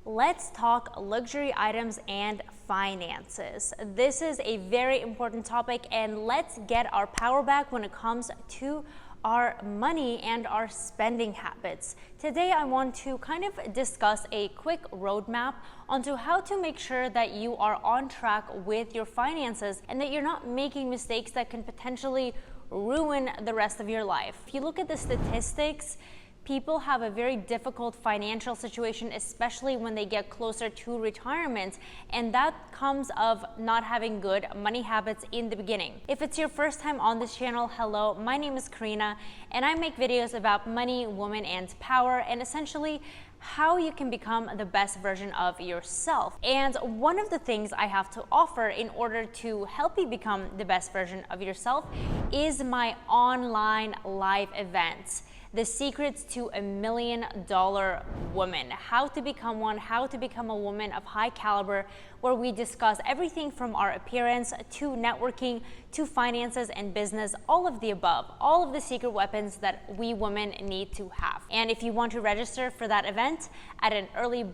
Let's talk luxury items and finances. This is a very important topic, and let's get our power back when it comes to our money and our spending habits. Today, I want to kind of discuss a quick roadmap onto how to make sure that you are on track with your finances and that you're not making mistakes that can potentially ruin the rest of your life. If you look at the statistics, people have a very difficult financial situation, especially when they get closer to retirement, and that comes of not having good money habits in the beginning. If it's your first time on this channel, hello, my name is Karina, and I make videos about money, women, and power, and essentially how you can become the best version of yourself. And one of the things I have to offer in order to help you become the best version of yourself is my online live events. The Secrets to a $1 Million Woman, how to become one, how to become a woman of high caliber, where we discuss everything from our appearance to networking to finances and business, all of the above, all of the secret weapons that we women need to have. And if you want to register for that event at an early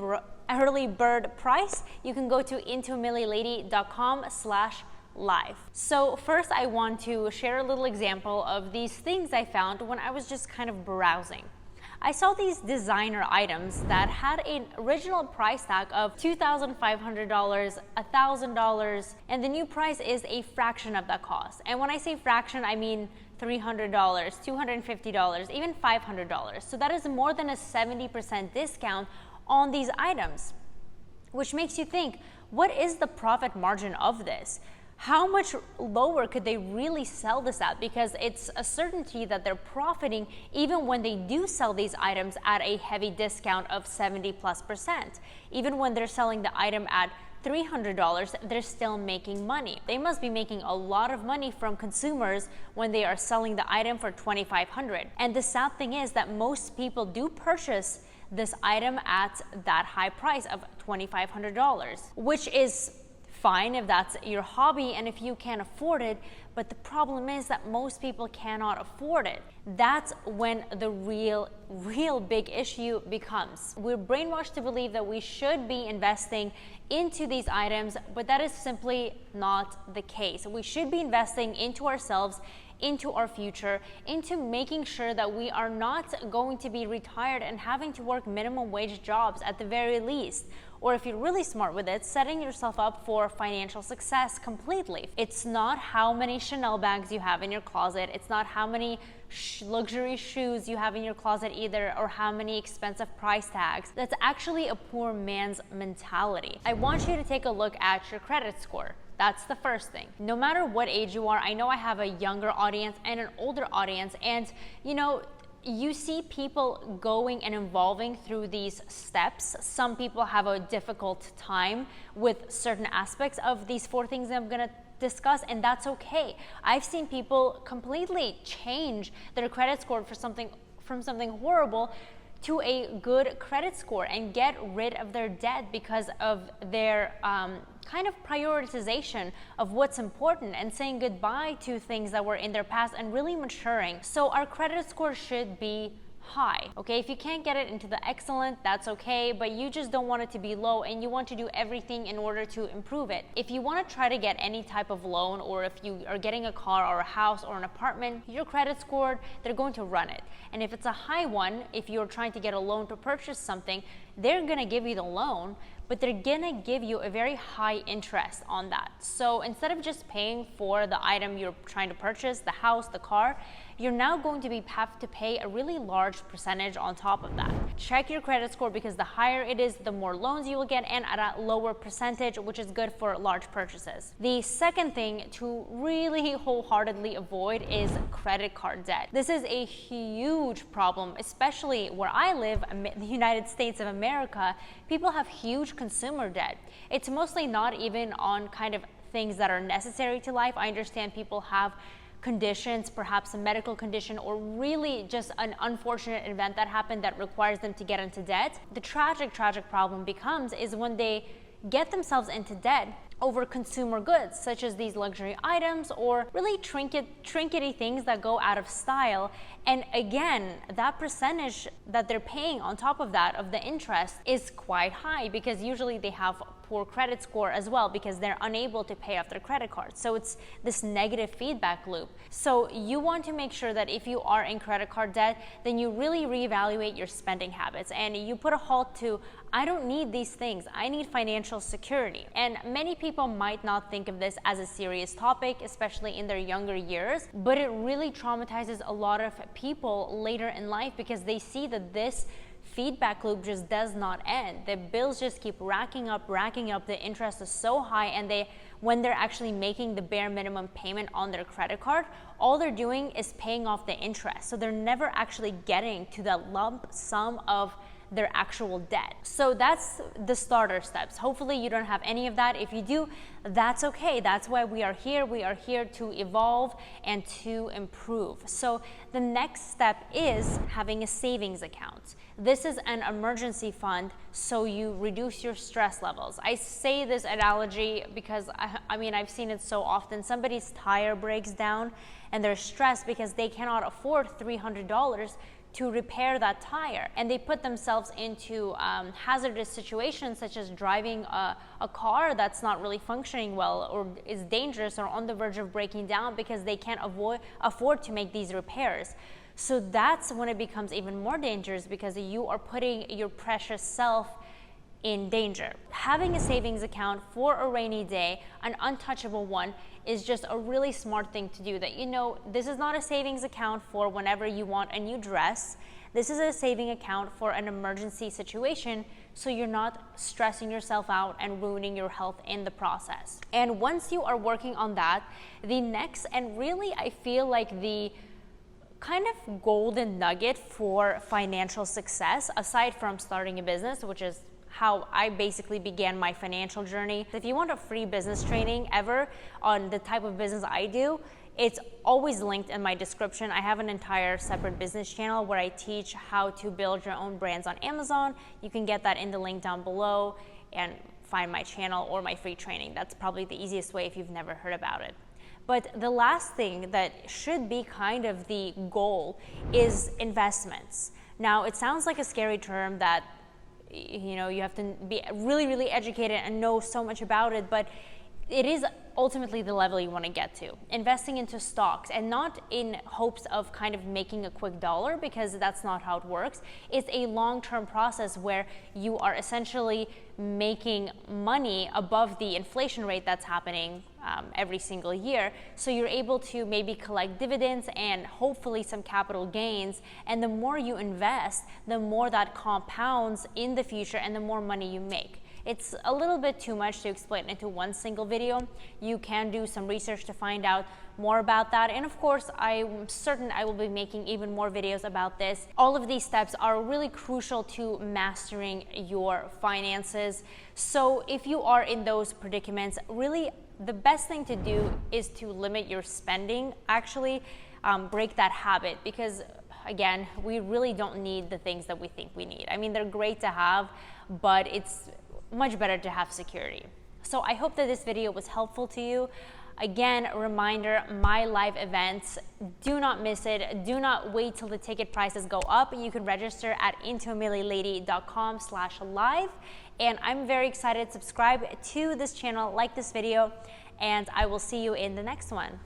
bird price, you can go to intoamillionlady.com/live. So first I want to share a little example of these things I found when I was just kind of browsing. I saw these designer items that had an original price tag of $2,500, $1,000, and the new price is a fraction of that cost. And when I say fraction, I mean $300, $250, even $500. So that is more than a 70% discount on these items, which makes you think, what is the profit margin of this? How much lower could they really sell this at? Because it's a certainty that they're profiting even when they do sell these items at a heavy discount of 70+%. Even when they're selling the item at $300, they're still making money. They must be making a lot of money from consumers when they are selling the item for $2,500. And the sad thing is that most people do purchase this item at that high price of $2,500, which is fine if that's your hobby and if you can afford it, but the problem is that most people cannot afford it. That's when the real big issue becomes. We're brainwashed to believe that we should be investing into these items, but that is simply not the case. We should be investing into ourselves, into our future, into making sure that we are not going to be retired and having to work minimum wage jobs at the very least. Or if you're really smart with it, setting yourself up for financial success completely. It's not how many Chanel bags you have in your closet. It's not how many luxury shoes you have in your closet either, or how many expensive price tags. That's actually a poor man's mentality. I want you to take a look at your credit score. That's the first thing. No matter what age you are, I know I have a younger audience and an older audience, and you see people going and evolving through these steps. Some people have a difficult time with certain aspects of these 4 things I'm gonna discuss, and that's okay. I've seen people completely change their credit score from something horrible to a good credit score and get rid of their debt because of their kind of prioritization of what's important and saying goodbye to things that were in their past and really maturing. So our credit score should be high, okay? If you can't get it into the excellent, that's okay, but you just don't want it to be low and you want to do everything in order to improve it. If you want to try to get any type of loan, or if you are getting a car or a house or an apartment, your credit score, they're going to run it. And if it's a high one, if you're trying to get a loan to purchase something, they're gonna give you the loan, but they're gonna give you a very high interest on that. So instead of just paying for the item you're trying to purchase, the house, the car, you're now going to have to pay a really large percentage on top of that. Check your credit score, because the higher it is, the more loans you will get, and at a lower percentage, which is good for large purchases. The second thing to really wholeheartedly avoid is credit card debt. This is a huge problem, especially where I live, the United States of America. People have huge consumer debt. It's mostly not even on kind of things that are necessary to life. I understand people have conditions, perhaps a medical condition, or really just an unfortunate event that happened that requires them to get into debt. The tragic problem becomes is when they get themselves into debt, over consumer goods, such as these luxury items or really trinkety things that go out of style. And again, that percentage that they're paying on top of that, of the interest, is quite high, because usually they have poor credit score as well, because they're unable to pay off their credit cards. So it's this negative feedback loop. So you want to make sure that if you are in credit card debt, then you really reevaluate your spending habits and you put a halt to, I don't need these things, I need financial security. And many people might not think of this as a serious topic, especially in their younger years, but it really traumatizes a lot of people later in life, because they see that this feedback loop just does not end. The bills just keep racking up, the interest is so high, and when they're actually making the bare minimum payment on their credit card, all they're doing is paying off the interest. So they're never actually getting to the lump sum of their actual debt. So that's the starter steps. Hopefully you don't have any of that. If you do, that's okay. That's why we are here. We are here to evolve and to improve. So the next step is having a savings account. This is an emergency fund, so you reduce your stress levels. I say this analogy because I mean, I've seen it so often. Somebody's tire breaks down and they're stressed because they cannot afford $300 to repair that tire, and they put themselves into hazardous situations, such as driving a car that's not really functioning well, or is dangerous, or on the verge of breaking down, because they can't afford to make these repairs. So that's when it becomes even more dangerous, because you are putting your precious self in danger. Having a savings account for a rainy day, an untouchable one, is just a really smart thing to do. That, you know, this is not a savings account for whenever you want a new dress. This is a saving account for an emergency situation, so you're not stressing yourself out and ruining your health in the process. And once you are working on that, the next, and really I feel like the kind of golden nugget for financial success, aside from starting a business, which is how I basically began my financial journey. If you want a free business training ever on the type of business I do, it's always linked in my description. I have an entire separate business channel where I teach how to build your own brands on Amazon. You can get that in the link down below and find my channel or my free training. That's probably the easiest way if you've never heard about it. But the last thing that should be kind of the goal is investments. Now, it sounds like a scary term that, you know, you have to be really, really educated and know so much about it, but it is ultimately the level you want to get to. Investing into stocks, and not in hopes of kind of making a quick dollar, because that's not how it works. It's a long-term process where you are essentially making money above the inflation rate that's happening every single year. So you're able to maybe collect dividends and hopefully some capital gains. And the more you invest, the more that compounds in the future and the more money you make. It's a little bit too much to explain into one single video. You can do some research to find out more about that. And of course, I'm certain I will be making even more videos about this. All of these steps are really crucial to mastering your finances. So if you are in those predicaments, really the best thing to do is to limit your spending, actually break that habit, because again, we really don't need the things that we think we need. I mean, they're great to have, but it's much better to have security. So I hope that this video was helpful to you. Again, a reminder, my live events, do not miss it. Do not wait till the ticket prices go up. You can register at intoamilylady.com/live. And I'm very excited. Subscribe to this channel, like this video, and I will see you in the next one.